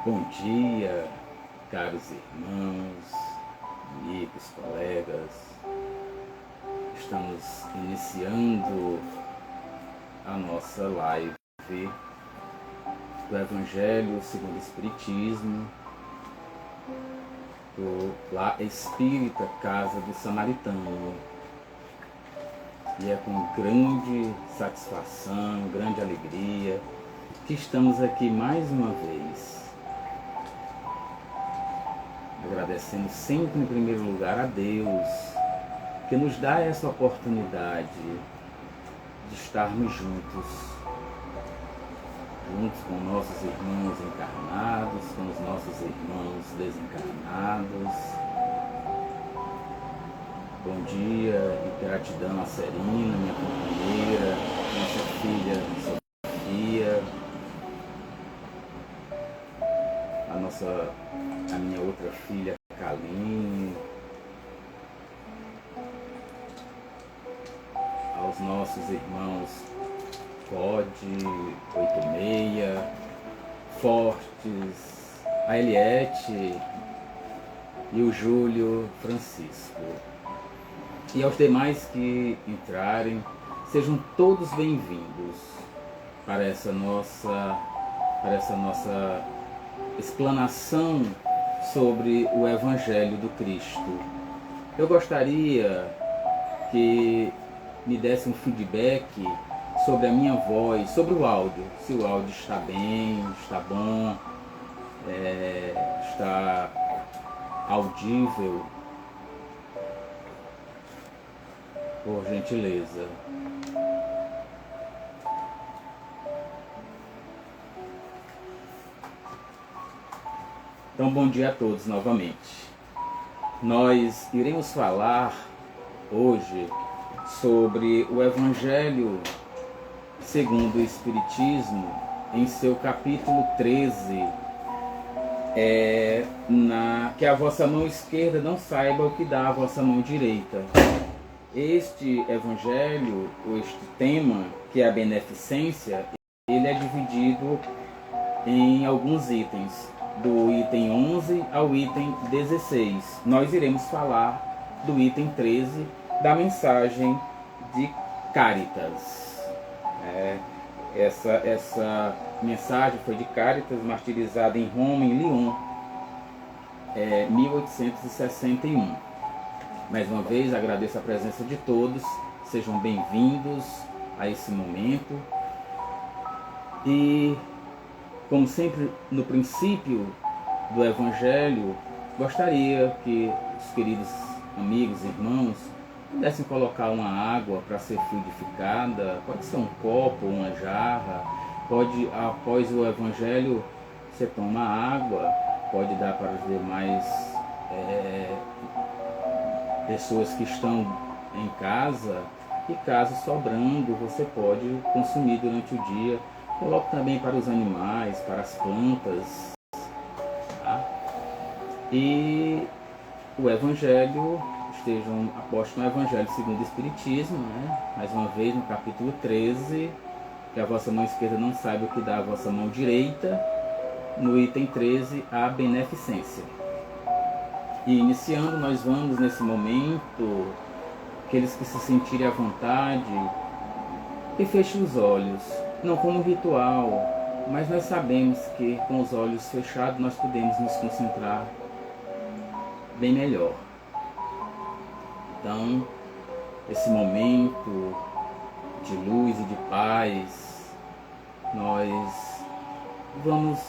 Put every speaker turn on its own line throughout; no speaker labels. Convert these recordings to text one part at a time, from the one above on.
Bom dia, caros irmãos, amigos, colegas. Estamos iniciando a nossa live do Evangelho segundo o Espiritismo, do Lar Espírita Casa do Samaritano. E é com grande satisfação, grande alegria que estamos aqui mais uma vez, agradecendo sempre em primeiro lugar a Deus, que nos dá essa oportunidade de estarmos juntos com nossos irmãos encarnados, com os nossos irmãos desencarnados. Bom dia e gratidão a Serina, minha companheira, nossa filha Sofia, a minha outra filha Kaline, aos nossos irmãos Code, 86, Fortes, a Eliette e o Júlio Francisco. E aos demais que entrarem, sejam todos bem-vindos para essa nossa explanação sobre o Evangelho do Cristo. Eu gostaria que me desse um feedback sobre a minha voz, sobre o áudio, se o áudio está bem, está bom, está audível, por gentileza. Então, bom dia a todos novamente. Nós iremos falar hoje sobre o Evangelho segundo o Espiritismo, em seu capítulo 13, que a vossa mão esquerda não saiba o que dá a vossa mão direita. Este Evangelho, este tema, que é a beneficência, ele é dividido em alguns itens, do item 11 ao item 16. Nós iremos falar do item 13, da mensagem de Cáritas. Essa mensagem foi de Cáritas, martirizada em Roma, em Lyon, 1861. Mais uma vez, agradeço a presença de todos, sejam bem-vindos a esse momento. E, como sempre, no princípio do Evangelho, gostaria que os queridos amigos, irmãos, pudessem colocar uma água para ser fluidificada, pode ser um copo, uma jarra, pode, após o Evangelho, você toma água, pode dar para os demais pessoas que estão em casa, e caso sobrando, você pode consumir durante o dia. Coloque também para os animais, para as plantas, tá? E o Evangelho, estejam apostos no Evangelho segundo o Espiritismo, né? Mais uma vez no capítulo 13, que a vossa mão esquerda não saiba o que dá a vossa mão direita, no item 13, a beneficência. E iniciando, nós vamos nesse momento, aqueles que se sentirem à vontade, que fechem os olhos, não como ritual, mas nós sabemos que com os olhos fechados nós podemos nos concentrar bem melhor. Então, esse momento de luz e de paz, nós vamos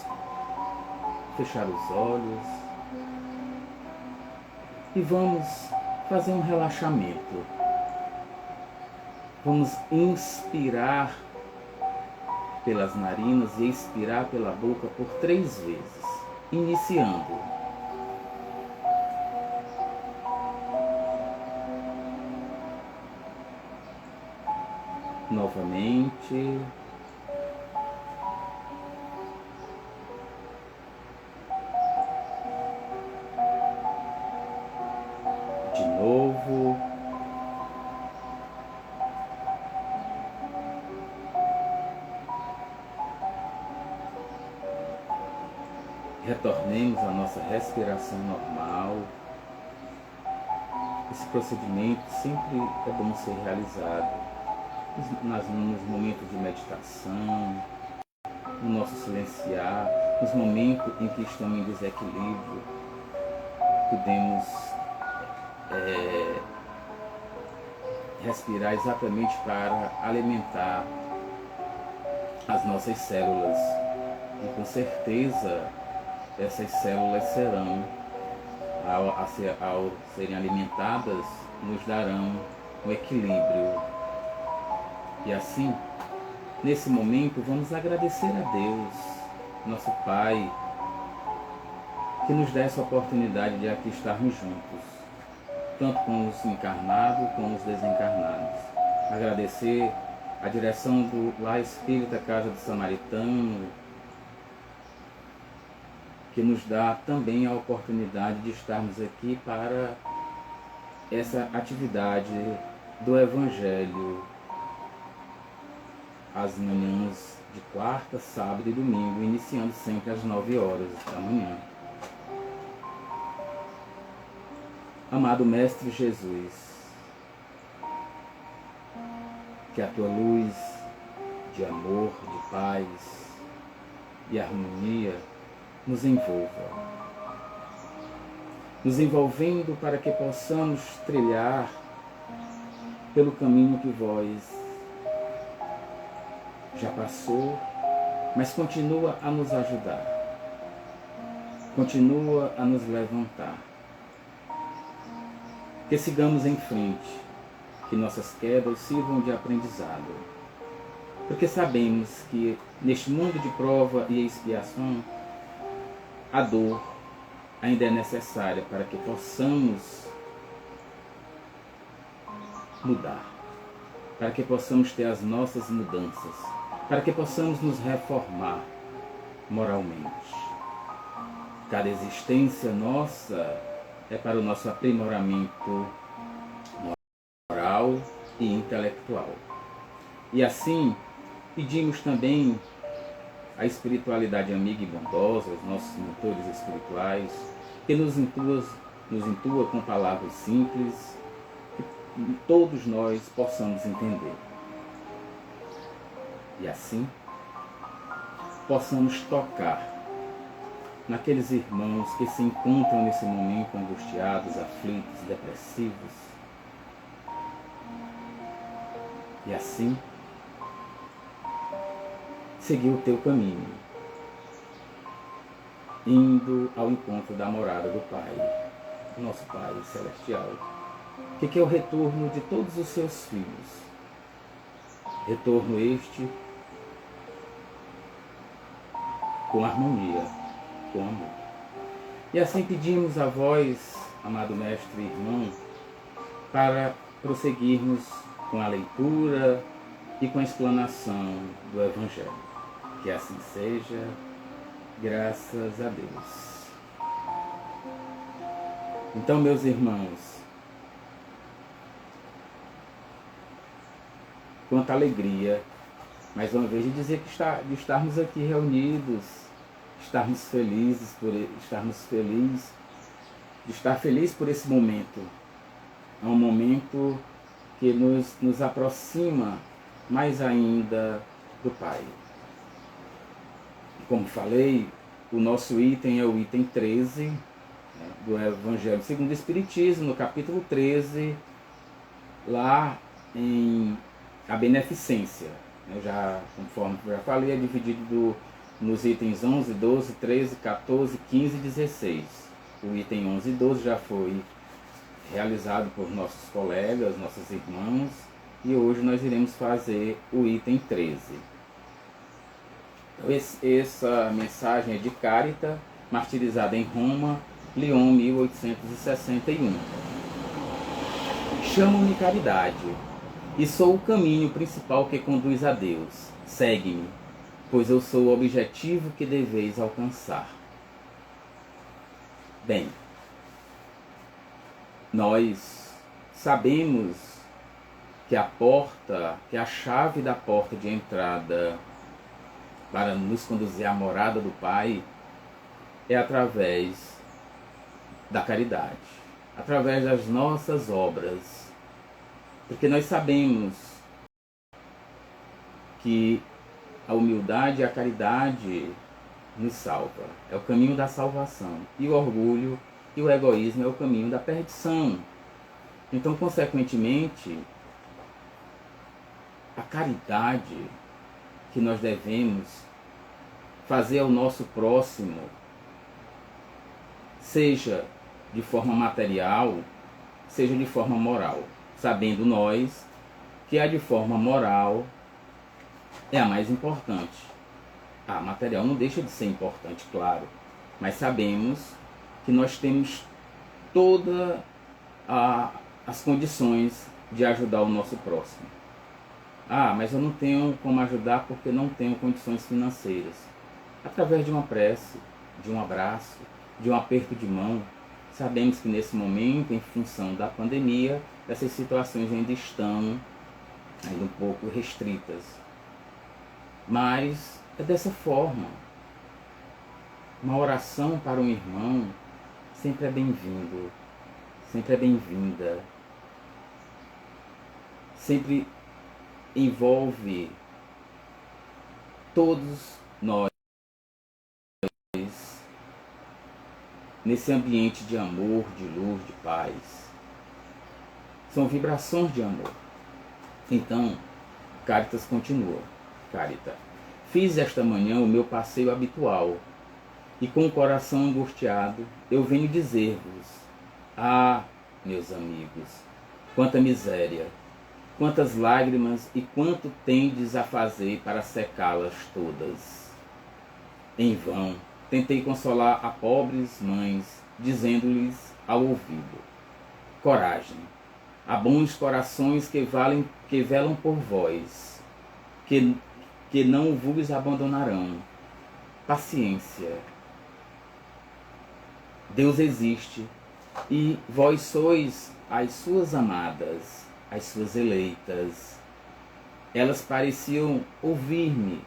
fechar os olhos e vamos fazer um relaxamento. Vamos inspirar pelas narinas e expirar pela boca por 3 vezes, iniciando. Novamente. De novo. retornemos à nossa respiração normal. Esse procedimento sempre é bom ser realizado nos momentos de meditação, no nosso silenciar, nos momentos em que estamos em desequilíbrio. Podemos respirar exatamente para alimentar as nossas células. E com certeza essas células serão, ao serem alimentadas, nos darão um equilíbrio. E assim, nesse momento, vamos agradecer a Deus, nosso Pai, que nos dá essa oportunidade de aqui estarmos juntos, tanto com os encarnados como os desencarnados. Agradecer a direção do Lar Espírita Casa do Samaritano, que nos dá também a oportunidade de estarmos aqui para essa atividade do Evangelho, às manhãs de quarta, sábado e domingo, iniciando sempre às 9 horas da manhã. Amado Mestre Jesus, que a tua luz de amor, de paz e harmonia nos envolva, nos envolvendo para que possamos trilhar pelo caminho que vós já passou, mas continua a nos ajudar, continua a nos levantar. Que sigamos em frente, que nossas quedas sirvam de aprendizado, porque sabemos que neste mundo de prova e expiação, a dor ainda é necessária para que possamos mudar, para que possamos ter as nossas mudanças, para que possamos nos reformar moralmente. Cada existência nossa é para o nosso aprimoramento moral e intelectual. E assim, pedimos também a espiritualidade amiga e bondosa, os nossos mentores espirituais, que nos intua com palavras simples, que todos nós possamos entender. E assim, possamos tocar naqueles irmãos que se encontram nesse momento angustiados, aflitos, depressivos. E assim, seguir o teu caminho, indo ao encontro da morada do Pai, nosso Pai Celestial, que é o retorno de todos os seus filhos. Retorno este com harmonia, com amor. E assim pedimos a vós, amado Mestre e irmão, para prosseguirmos com a leitura e com a explanação do Evangelho. Que assim seja, graças a Deus. Então, meus irmãos, quanta alegria, mais uma vez, de dizer que de estarmos aqui reunidos, estarmos felizes de estar feliz por esse momento. É um momento que nos aproxima mais ainda do Pai. Como falei, o nosso item é o item 13 do Evangelho segundo o Espiritismo, no capítulo 13, lá em a beneficência. Conforme eu já falei, é dividido nos itens 11, 12, 13, 14, 15 e 16. O item 11 e 12 já foi realizado por nossos colegas, nossos irmãos, e hoje nós iremos fazer o item 13. Essa mensagem é de Carita, martirizada em Roma, Lyon, 1861. Chamo-me caridade, e sou o caminho principal que conduz a Deus. Segue-me, pois eu sou o objetivo que deveis alcançar. Bem, nós sabemos que a chave da porta de entrada para nos conduzir à morada do Pai é através da caridade, através das nossas obras. Porque nós sabemos que a humildade e a caridade nos salva. É o caminho da salvação. E o orgulho e o egoísmo é o caminho da perdição. Então, consequentemente, a caridade que nós devemos fazer ao nosso próximo, seja de forma material, seja de forma moral, sabendo nós que a de forma moral é a mais importante. A material não deixa de ser importante, claro, mas sabemos que nós temos todas as condições de ajudar o nosso próximo. Ah, mas eu não tenho como ajudar porque não tenho condições financeiras. Através de uma prece, de um abraço, de um aperto de mão. Sabemos que nesse momento, em função da pandemia, essas situações ainda estão um pouco restritas. Mas é dessa forma. Uma oração para um irmão sempre é bem-vindo, sempre é bem-vinda. Sempre envolve todos nós nesse ambiente de amor, de luz, de paz. São vibrações de amor. Então, Caritas continua. Carita. Fiz esta manhã o meu passeio habitual e com o coração angustiado eu venho dizer-vos: ah, meus amigos, quanta miséria, quantas lágrimas e quanto tendes a fazer para secá-las todas. Em vão tentei consolar a pobres mães, dizendo-lhes ao ouvido: coragem, há bons corações que velam por vós, que não vos abandonarão. Paciência. Deus existe e vós sois as suas amadas, as suas eleitas. Elas pareciam ouvir-me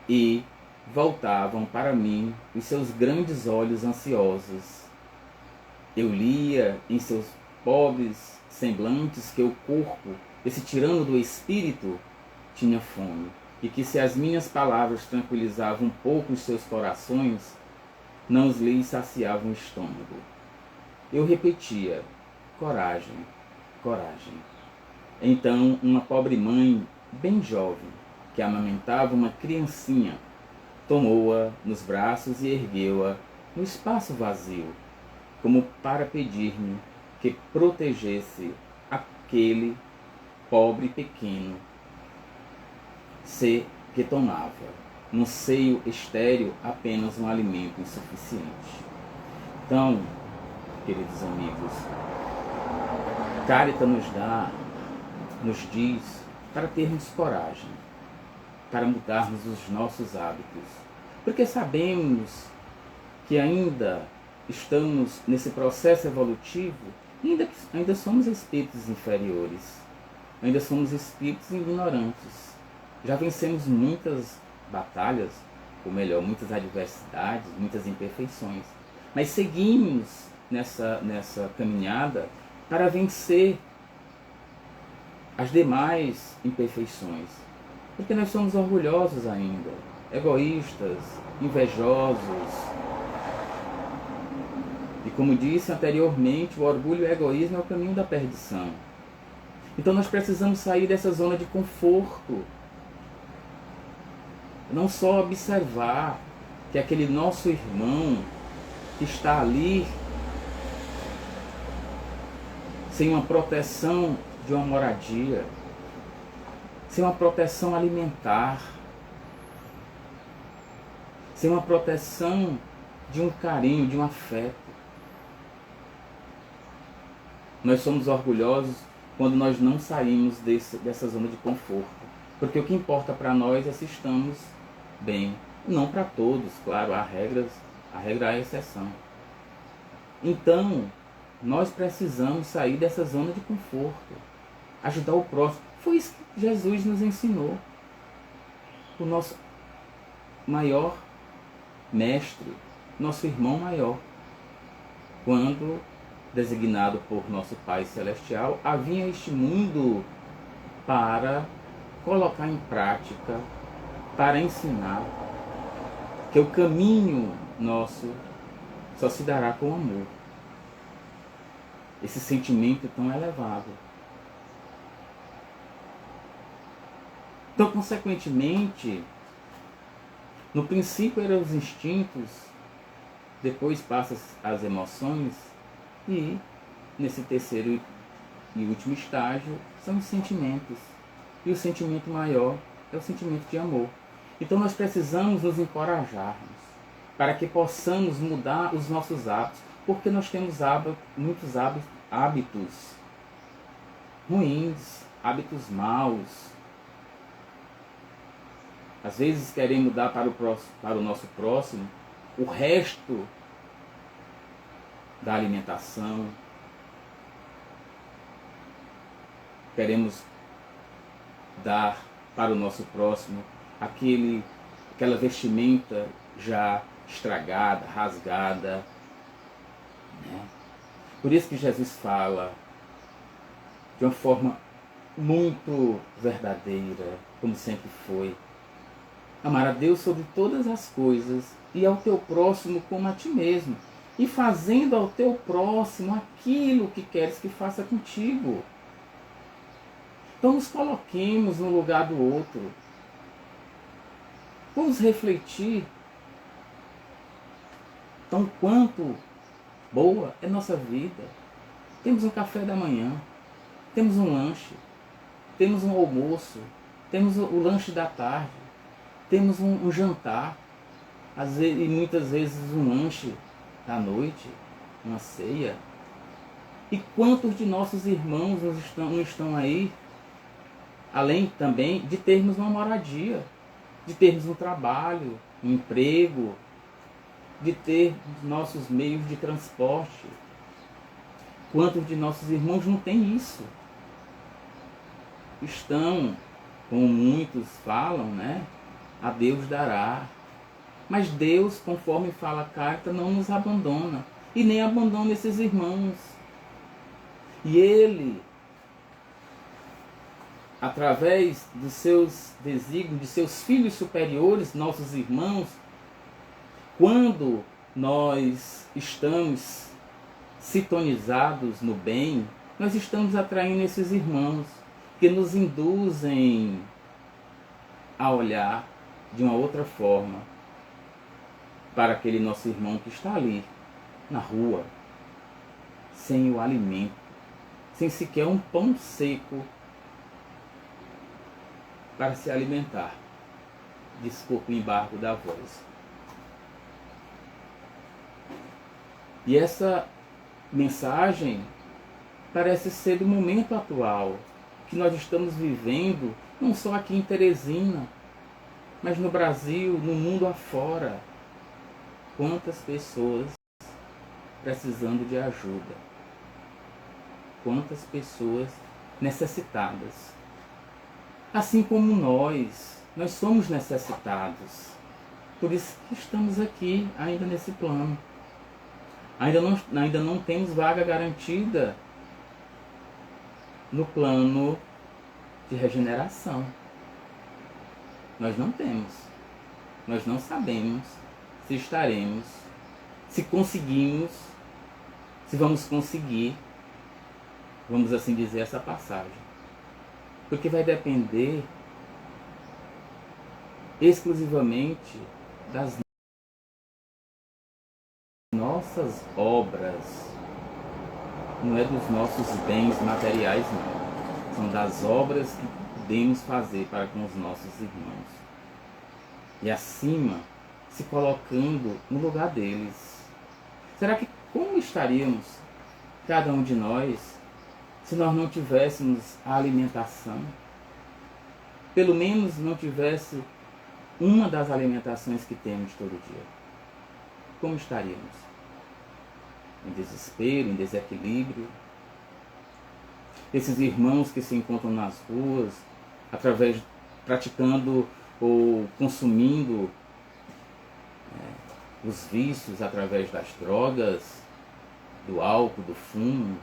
e voltavam para mim os seus grandes olhos ansiosos. Eu lia em seus pobres semblantes que o corpo, esse tirano do espírito, tinha fome, e que se as minhas palavras tranquilizavam um pouco os seus corações, não lhes saciavam o estômago. Eu repetia: coragem, coragem. Então uma pobre mãe, bem jovem, que amamentava uma criancinha, tomou-a nos braços e ergueu-a no espaço vazio, como para pedir-me que protegesse aquele pobre pequeno ser que tomava no seio estéril apenas um alimento insuficiente. Então, queridos amigos, Caritas nos diz para termos coragem, para mudarmos os nossos hábitos, porque sabemos que ainda estamos nesse processo evolutivo e ainda somos espíritos inferiores, ainda somos espíritos ignorantes. Já vencemos muitas batalhas, ou melhor, muitas adversidades, muitas imperfeições, mas seguimos nessa caminhada para vencer as demais imperfeições, porque nós somos orgulhosos ainda, egoístas, invejosos. E como disse anteriormente, o orgulho e o egoísmo é o caminho da perdição. Então nós precisamos sair dessa zona de conforto. Não só observar que aquele nosso irmão que está ali sem uma proteção de uma moradia, sem uma proteção alimentar, sem uma proteção de um carinho, de um afeto. Nós somos orgulhosos quando nós não saímos dessa zona de conforto. Porque o que importa para nós é se estamos bem. Não para todos, claro, a regra é a exceção. Então, nós precisamos sair dessa zona de conforto. Ajudar o próximo. Foi isso que Jesus nos ensinou. O nosso maior mestre, nosso irmão maior, quando, designado por nosso Pai Celestial, havia este mundo para colocar em prática, para ensinar que o caminho nosso só se dará com amor. Esse sentimento tão elevado. Então, consequentemente, no princípio eram os instintos, depois passa as emoções e, nesse terceiro e último estágio, são os sentimentos. E o sentimento maior é o sentimento de amor. Então nós precisamos nos encorajarmos para que possamos mudar os nossos hábitos, porque nós temos muitos hábitos ruins, hábitos maus. Às vezes queremos mudar para o nosso próximo o resto da alimentação. Queremos dar para o nosso próximo aquela vestimenta já estragada, rasgada. Né? Por isso que Jesus fala de uma forma muito verdadeira, como sempre foi. Amar a Deus sobre todas as coisas e ao teu próximo como a ti mesmo. E fazendo ao teu próximo aquilo que queres que faça contigo. Então nos coloquemos no lugar do outro. Vamos refletir. Então, quanto boa é nossa vida. Temos um café da manhã, temos um lanche, temos um almoço, temos o lanche da tarde, temos um jantar, e muitas vezes um lanche da noite, uma ceia. E quantos de nossos irmãos não estão aí, além também de termos uma moradia, de termos um trabalho, um emprego, de ter nossos meios de transporte. Quantos de nossos irmãos não têm isso? Estão, como muitos falam, né? A Deus dará. Mas Deus, conforme fala a carta, não nos abandona. E nem abandona esses irmãos. E Ele, através dos seus desígnios, de seus filhos superiores, nossos irmãos, quando nós estamos sintonizados no bem, nós estamos atraindo esses irmãos que nos induzem a olhar de uma outra forma para aquele nosso irmão que está ali, na rua, sem o alimento, sem sequer um pão seco para se alimentar. Desculpe o embargo da voz. E essa mensagem parece ser do momento atual, que nós estamos vivendo, não só aqui em Teresina, mas no Brasil, no mundo afora. Quantas pessoas precisando de ajuda. Quantas pessoas necessitadas. Assim como nós somos necessitados. Por isso que estamos aqui, ainda nesse plano. Ainda não temos vaga garantida no plano de regeneração. Nós não temos. Nós não sabemos se estaremos, se conseguimos, se vamos conseguir, vamos assim dizer, essa passagem. Porque vai depender exclusivamente das nossas obras, não é dos nossos bens materiais, não. São das obras que podemos fazer para com os nossos irmãos. E acima, se colocando no lugar deles. Será que como estaríamos, cada um de nós, se nós não tivéssemos a alimentação? Pelo menos não tivesse uma das alimentações que temos todo dia. Como estaríamos? Em desespero, em desequilíbrio. Esses irmãos que se encontram nas ruas, praticando ou consumindo os vícios através das drogas, do álcool, do fumo,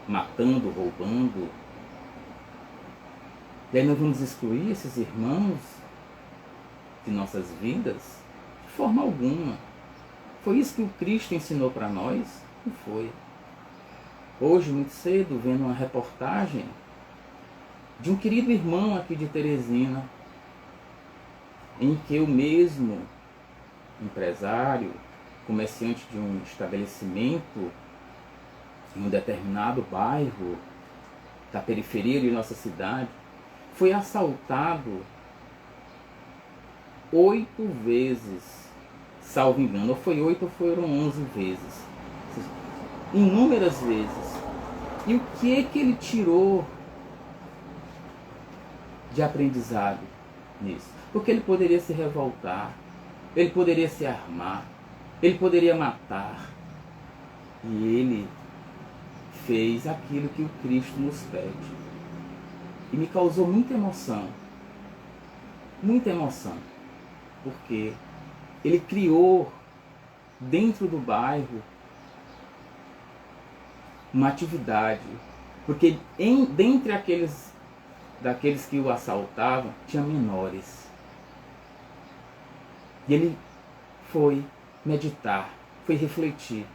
matando, roubando. E aí nós vamos excluir esses irmãos de nossas vidas? De forma alguma. Foi isso que o Cristo ensinou para nós? Não foi. Hoje, muito cedo, vendo uma reportagem de um querido irmão aqui de Teresina, em que o mesmo empresário, comerciante de um estabelecimento em um determinado bairro da periferia de nossa cidade, foi assaltado 8 vezes, salvo engano, ou foi 8 ou foram 11 vezes, inúmeras vezes. E o que é que ele tirou de aprendizado nisso? Porque ele poderia se revoltar, ele poderia se armar, ele poderia matar. E ele fez aquilo que o Cristo nos pede. E me causou muita emoção, porque ele criou dentro do bairro uma atividade, porque dentre daqueles que o assaltavam, tinha menores. E ele foi meditar, foi refletir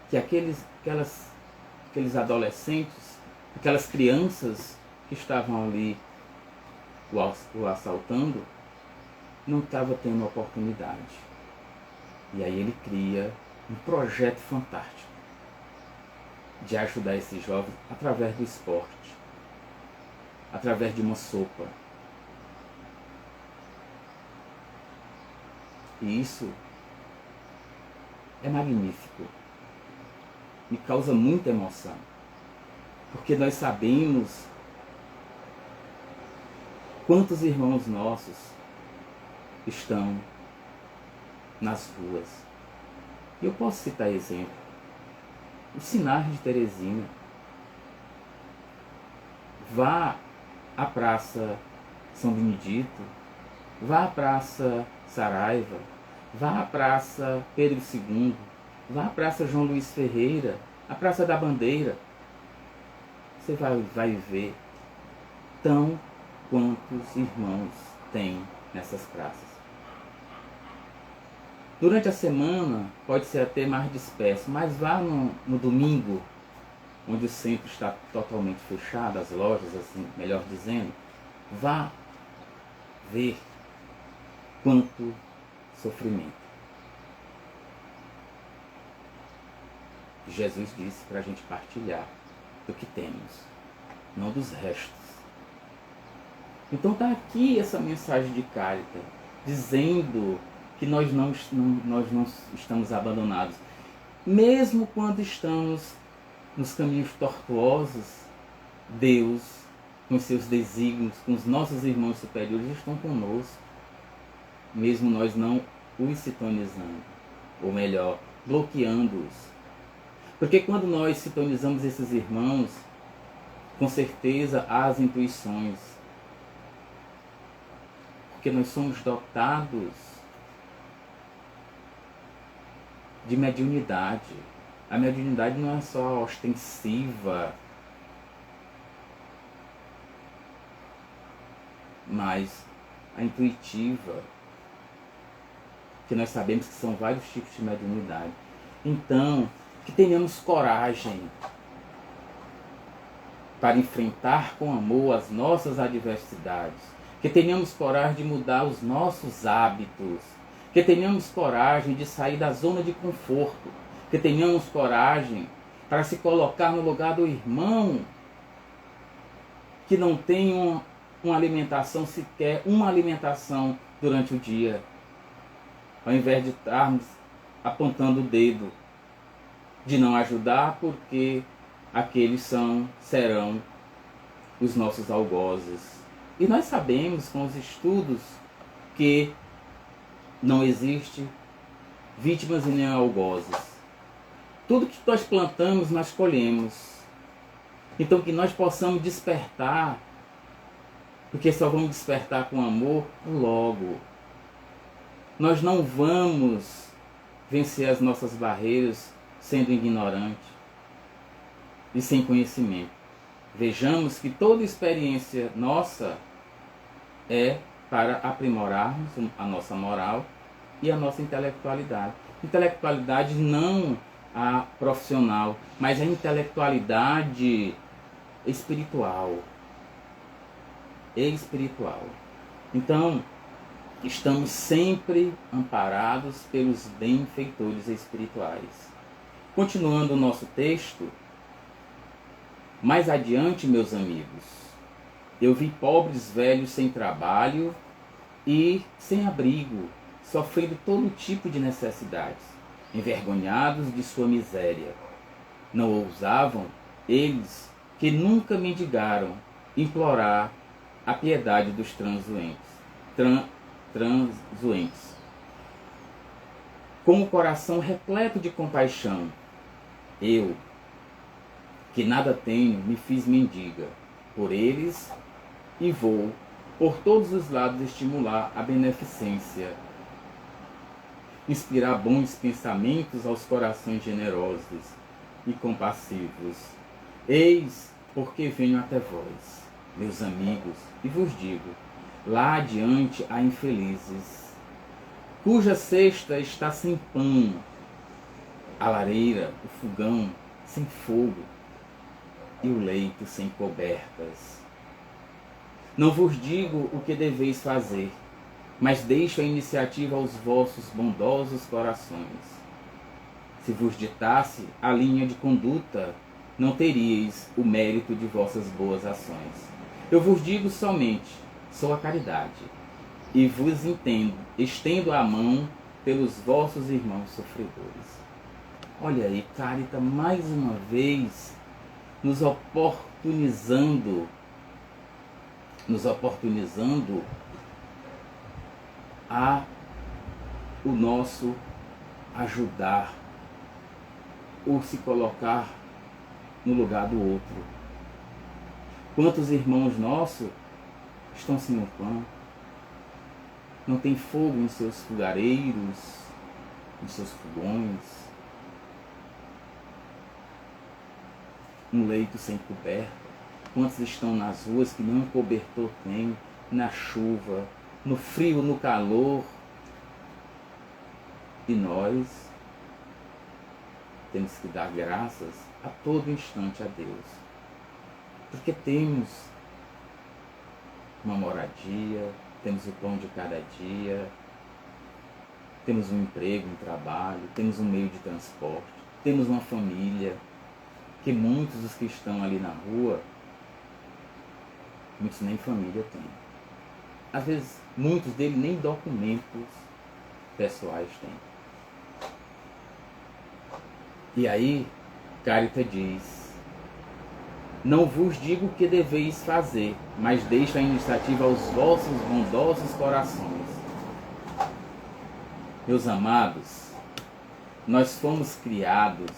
que aqueles adolescentes, aquelas crianças que estavam ali o assaltando, não estavam tendo oportunidade. E aí ele cria um projeto fantástico de ajudar esses jovens através do esporte, através de uma sopa. E isso é magnífico. Me causa muita emoção. Porque nós sabemos quantos irmãos nossos estão nas ruas. E eu posso citar exemplo. O Sinar de Teresina. Vá à Praça São Benedito, vá à Praça Saraiva, vá à Praça Pedro II, vá à Praça João Luiz Ferreira, à Praça da Bandeira. Você vai ver tão quantos irmãos tem nessas praças. Durante a semana pode ser até mais disperso, mas vá no domingo, onde o centro está totalmente fechado, as lojas, assim, melhor dizendo, vá ver quanto sofrimento. Jesus disse para a gente partilhar do que temos, não dos restos. Então está aqui essa mensagem de Cáritas, dizendo que nós não estamos abandonados. Mesmo quando estamos nos caminhos tortuosos, Deus, com os seus desígnios, com os nossos irmãos superiores, estão conosco. Mesmo nós não os sintonizando, ou melhor, bloqueando-os. Porque quando nós sintonizamos esses irmãos, com certeza há as intuições. Porque nós somos dotados de mediunidade. A mediunidade não é só ostensiva, mas a intuitiva, que nós sabemos que são vários tipos de mediunidade. Então, que tenhamos coragem para enfrentar com amor as nossas adversidades, que tenhamos coragem de mudar os nossos hábitos, que tenhamos coragem de sair da zona de conforto, que tenhamos coragem para se colocar no lugar do irmão que não tem uma alimentação, sequer uma alimentação durante o dia, ao invés de estarmos apontando o dedo, de não ajudar porque aqueles serão os nossos algozes. E nós sabemos com os estudos que não existe vítimas e nem algozes. Tudo que nós plantamos, nós colhemos. Então que nós possamos despertar porque só vamos despertar com amor logo. Nós não vamos vencer as nossas barreiras sendo ignorante e sem conhecimento. Vejamos que toda experiência nossa é para aprimorarmos a nossa moral e a nossa intelectualidade. Intelectualidade não a profissional, mas a intelectualidade espiritual. Espiritual. Então, estamos sempre amparados pelos benfeitores espirituais. Continuando o nosso texto, mais adiante, meus amigos, eu vi pobres velhos sem trabalho e sem abrigo, sofrendo todo tipo de necessidades, envergonhados de sua miséria. Não ousavam, eles que nunca mendigaram, implorar a piedade dos transuentes. Com o coração repleto de compaixão, eu, que nada tenho, me fiz mendiga por eles e vou, por todos os lados, estimular a beneficência, inspirar bons pensamentos aos corações generosos e compassivos. Eis porque venho até vós, meus amigos, e vos digo, lá adiante há infelizes, cuja cesta está sem pão, a lareira, o fogão sem fogo e o leito sem cobertas. Não vos digo o que deveis fazer, mas deixo a iniciativa aos vossos bondosos corações. Se vos ditasse a linha de conduta, não teríeis o mérito de vossas boas ações. Eu vos digo somente, sou a caridade, e vos estendo a mão pelos vossos irmãos sofredores. Olha aí, Caritas, mais uma vez, nos oportunizando a o nosso ajudar ou se colocar no lugar do outro. Quantos irmãos nossos estão sem o pão, não tem fogo em seus fogareiros, em seus fogões, um leito sem coberta? Quantos estão nas ruas que nem um cobertor tem, na chuva, no frio, no calor? E nós temos que dar graças a todo instante a Deus, porque temos uma moradia, temos o pão de cada dia, temos um emprego, um trabalho, temos um meio de transporte, temos uma família, que muitos dos que estão ali na rua, muitos nem família têm. Às vezes, muitos deles nem documentos pessoais têm. E aí, Caritas diz, não vos digo o que deveis fazer, mas deixo a iniciativa aos vossos bondosos corações. Meus amados, nós fomos criados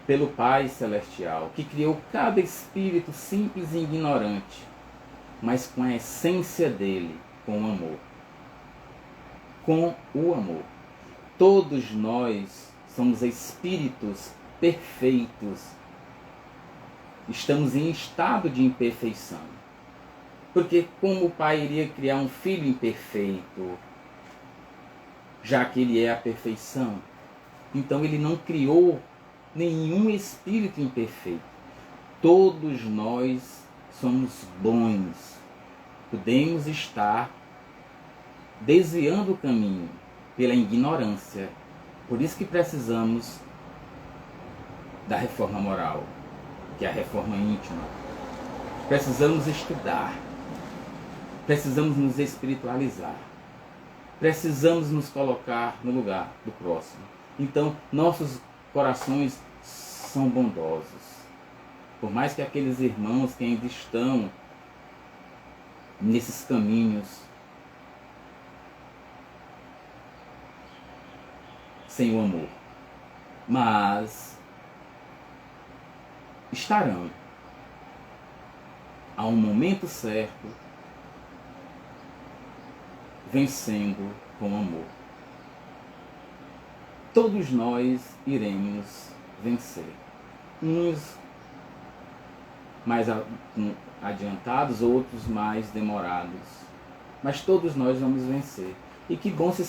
pelo Pai Celestial, que criou cada espírito simples e ignorante, mas com a essência dele, com o amor. Com o amor. Todos nós somos espíritos perfeitos. Estamos em estado de imperfeição. Porque como o Pai iria criar um filho imperfeito, já que ele é a perfeição? Então ele não criou nenhum espírito imperfeito. Todos nós somos bons. Podemos estar desviando o caminho pela ignorância. Por isso que precisamos da reforma moral, que é a reforma íntima. Precisamos estudar. Precisamos nos espiritualizar. Precisamos nos colocar no lugar do próximo. Então, nossos corações são bondosos. Por mais que aqueles irmãos que ainda estão nesses caminhos sem o amor, mas estarão. a um momento certo, vencendo com amor. Todos nós iremos vencer. Uns mais adiantados, outros mais demorados. Mas todos nós vamos vencer. E que bom se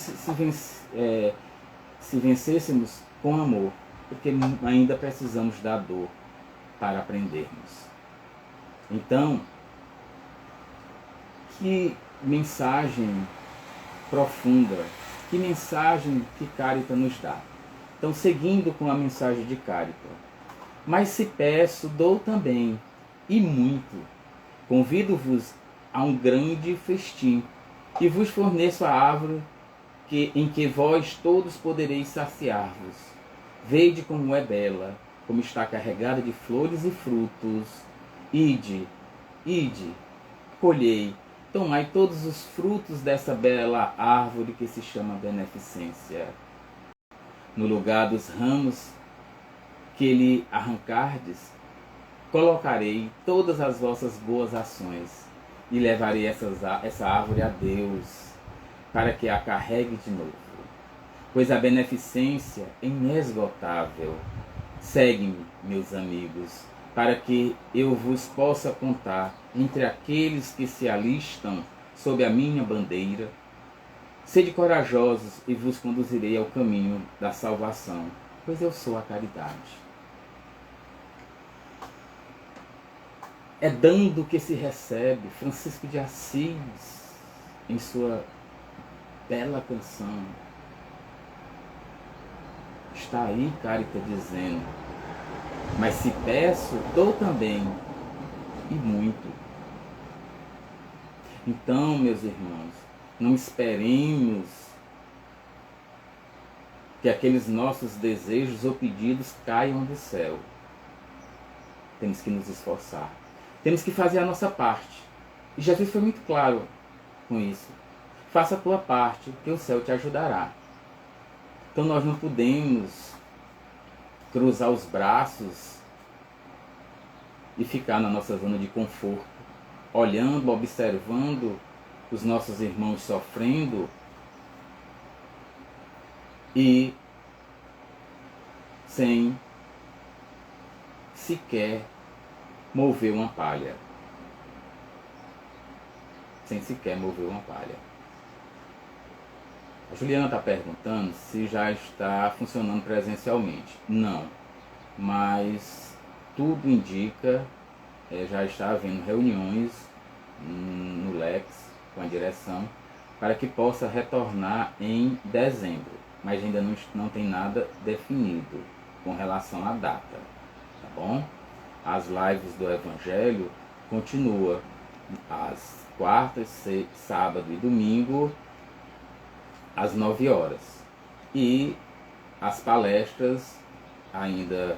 vencêssemos com amor, porque ainda precisamos da dor para aprendermos. Então, que mensagem profunda, que mensagem que Carita nos dá. Então, seguindo com a mensagem de Carita. Mas se peço, dou também, e muito. Convido-vos a um grande festim, e vos forneço a árvore em que vós todos podereis saciar-vos. Vede como é bela, como está carregada de flores e frutos. Ide, colhei, tomai todos os frutos dessa bela árvore que se chama beneficência. No lugar dos ramos que lhe arrancardes, colocarei todas as vossas boas ações e levarei essa árvore a Deus, para que a carregue de novo. Pois a beneficência é inesgotável. Segue-me, meus amigos, para que eu vos possa contar entre aqueles que se alistam sob a minha bandeira. Sede corajosos e vos conduzirei ao caminho da salvação, pois eu sou a caridade. É dando que se recebe. Francisco de Assis, em sua bela canção, está aí, Carita, dizendo: mas se peço, dou também, e muito. Então, meus irmãos, não esperemos que aqueles nossos desejos ou pedidos caiam do céu. Temos que nos esforçar. Temos que fazer a nossa parte. E Jesus foi muito claro com isso. Faça a tua parte, que o céu te ajudará. Então nós não podemos cruzar os braços e ficar na nossa zona de conforto, olhando, observando os nossos irmãos sofrendo e sem sequer mover uma palha. Sem sequer mover uma palha. A Juliana está perguntando se já está funcionando presencialmente. Não, mas tudo indica, já está havendo reuniões no Lex com a direção para que possa retornar em dezembro, mas ainda não tem nada definido com relação à data, tá bom? As lives do Evangelho continuam às quartas, sábado e domingo, às 9 horas. E as palestras ainda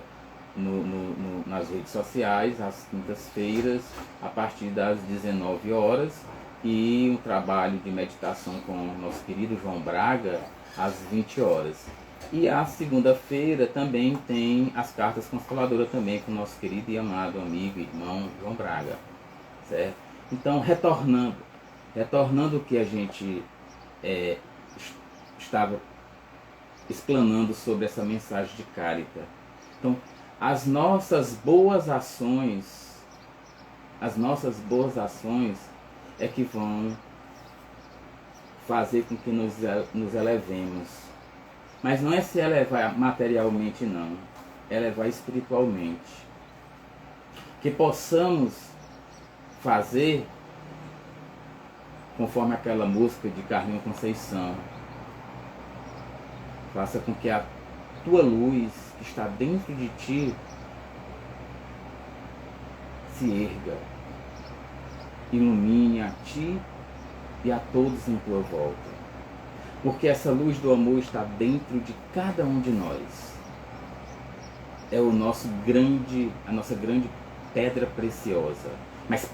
nas redes sociais, às quintas-feiras, a partir das 19 horas. E um trabalho de meditação com o nosso querido João Braga, às 20 horas. E a segunda-feira também tem as cartas consoladoras também com o nosso querido e amado amigo e irmão João Braga. Certo? Então, retornando o que a gente estava explanando sobre essa mensagem de Carita. Então, as nossas boas ações é que vão fazer com que nos elevemos. Mas não é se elevar materialmente, não. Elevar espiritualmente. Que possamos fazer, conforme aquela música de Carlinhos Conceição, faça com que a tua luz que está dentro de ti se erga, ilumine a ti e a todos em tua volta. Porque essa luz do amor está dentro de cada um de nós. É a nossa grande pedra preciosa. Mas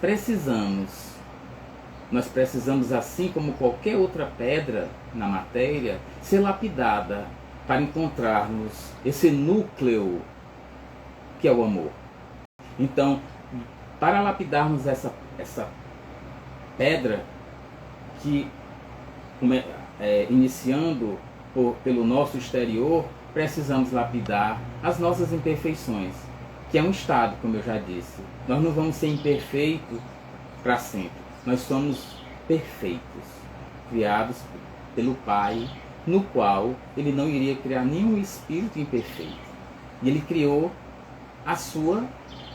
nós precisamos, assim como qualquer outra pedra na matéria, ser lapidada para encontrarmos esse núcleo que é o amor. Então, para lapidarmos essa pedra que, iniciando pelo nosso exterior, precisamos lapidar as nossas imperfeições, que é um estado, como eu já disse. Nós não vamos ser imperfeitos para sempre. Nós somos perfeitos, criados pelo Pai, no qual Ele não iria criar nenhum espírito imperfeito. E Ele criou a sua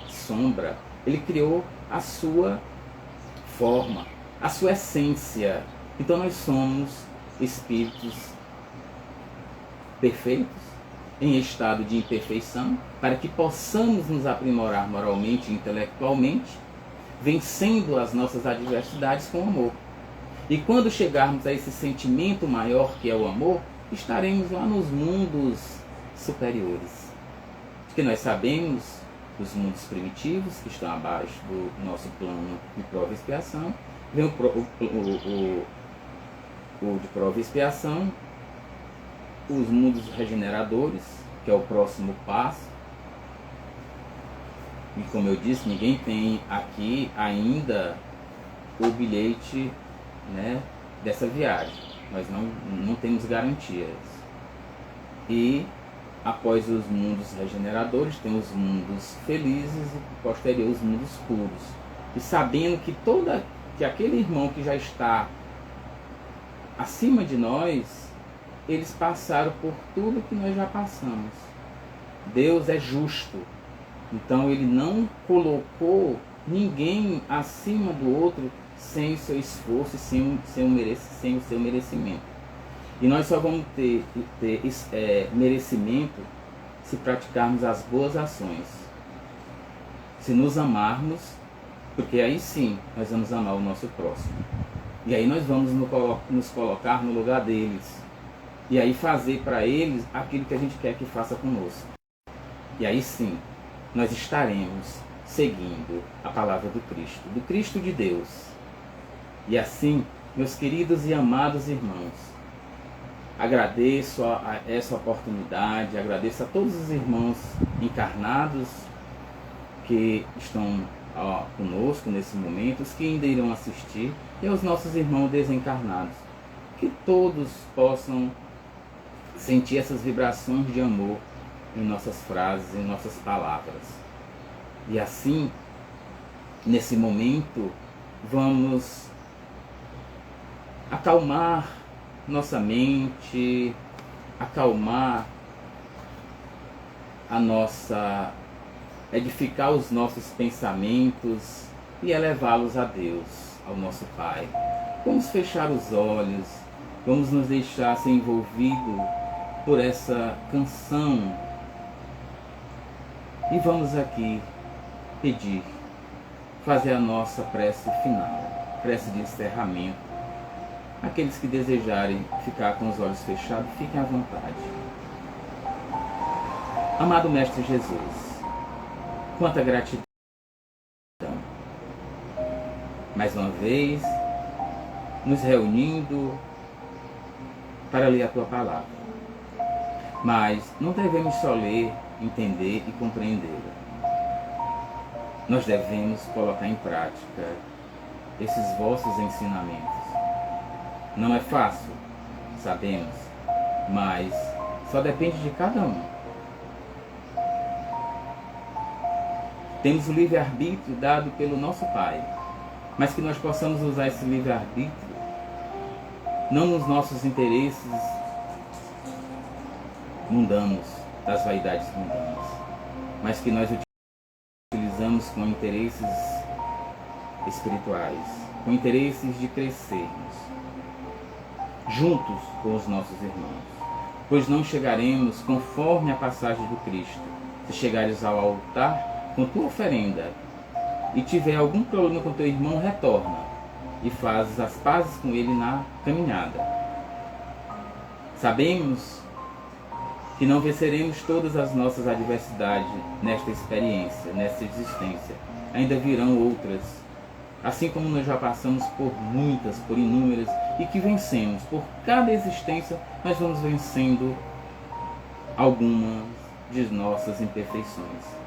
sombra, Ele criou a sua forma, a sua essência. Então nós somos espíritos perfeitos, em estado de imperfeição, para que possamos nos aprimorar moralmente e intelectualmente, vencendo as nossas adversidades com amor. E quando chegarmos a esse sentimento maior que é o amor, estaremos lá nos mundos superiores. Porque nós sabemos os mundos primitivos, que estão abaixo do nosso plano de prova e expiação, vem o de prova e expiação, os mundos regeneradores, que é o próximo passo. E como eu disse, ninguém tem aqui ainda o bilhete, né, dessa viagem. Nós não temos garantias. E após os mundos regeneradores, tem os mundos felizes e posterior os mundos puros. E sabendo que aquele irmão que já está acima de nós, eles passaram por tudo que nós já passamos. Deus é justo. Então Ele não colocou ninguém acima do outro sem o seu esforço e sem o seu merecimento. E nós só vamos ter merecimento se praticarmos as boas ações. Se nos amarmos, porque aí sim nós vamos amar o nosso próximo. E aí nós vamos nos colocar no lugar deles. E aí fazer para eles aquilo que a gente quer que faça conosco. E aí sim, nós estaremos seguindo a palavra do Cristo de Deus. E assim, meus queridos e amados irmãos, agradeço a essa oportunidade, agradeço a todos os irmãos encarnados que estão conosco nesse momento, os que ainda irão assistir, e aos nossos irmãos desencarnados. Que todos possam sentir essas vibrações de amor em nossas frases, em nossas palavras. E assim, nesse momento, vamos acalmar nossa mente, acalmar edificar os nossos pensamentos e elevá-los a Deus, ao nosso Pai. Vamos fechar os olhos, vamos nos deixar ser envolvidos por essa canção e vamos aqui pedir, fazer a nossa prece final, prece de encerramento. Aqueles que desejarem ficar com os olhos fechados, fiquem à vontade. Amado Mestre Jesus, quanta gratidão. Mais uma vez, nos reunindo para ler a Tua Palavra. Mas não devemos só ler, entender e compreendê-la. Nós devemos colocar em prática esses vossos ensinamentos. Não é fácil, sabemos, mas só depende de cada um. Temos o livre-arbítrio dado pelo nosso Pai, mas que nós possamos usar esse livre-arbítrio não nos nossos interesses mundanos, das vaidades mundanas, mas que nós utilizamos com interesses espirituais, com interesses de crescermos juntos com os nossos irmãos, pois não chegaremos conforme a passagem do Cristo. Se chegares ao altar com tua oferenda e tiver algum problema com teu irmão, retorna e fazes as pazes com ele na caminhada. Sabemos que não venceremos todas as nossas adversidades nesta experiência, nesta existência. Ainda virão outras, assim como nós já passamos por muitas, por inúmeras, e que vencemos. Por cada existência, nós vamos vencendo algumas de nossas imperfeições.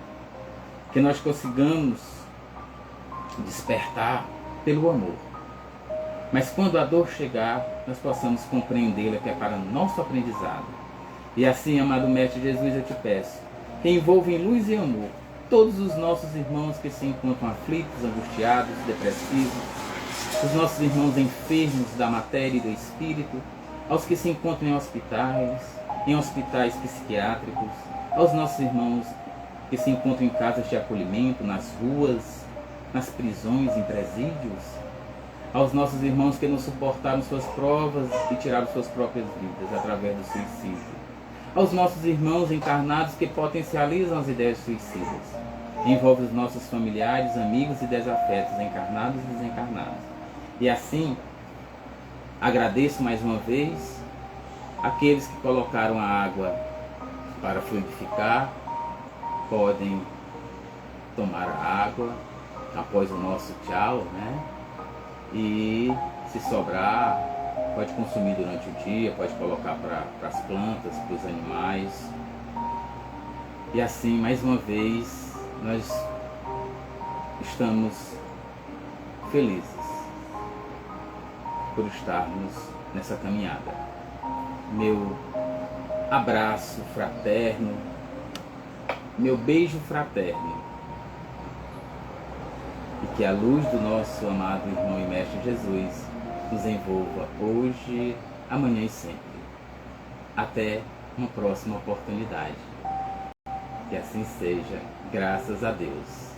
Que nós consigamos despertar pelo amor. Mas quando a dor chegar, nós possamos compreendê-la, que é para nosso aprendizado. E assim, amado Mestre Jesus, eu te peço, que envolva em luz e amor todos os nossos irmãos que se encontram aflitos, angustiados, depressivos, os nossos irmãos enfermos da matéria e do espírito, aos que se encontram em hospitais psiquiátricos, aos nossos irmãos que se encontram em casas de acolhimento, nas ruas, nas prisões, em presídios, aos nossos irmãos que não suportaram suas provas e tiraram suas próprias vidas através do suicídio, aos nossos irmãos encarnados que potencializam as ideias suicidas. Envolve os nossos familiares, amigos e desafetos, encarnados e desencarnados. E assim, agradeço mais uma vez aqueles que colocaram a água para fluidificar, podem tomar a água após o nosso tchau, né? E se sobrar, pode consumir durante o dia, pode colocar para as plantas, para os animais. E assim, mais uma vez, nós estamos felizes por estarmos nessa caminhada. Meu abraço fraterno, meu beijo fraterno, e que a luz do nosso amado irmão e Mestre Jesus nos envolva hoje, amanhã e sempre. Até uma próxima oportunidade. Que assim seja, graças a Deus.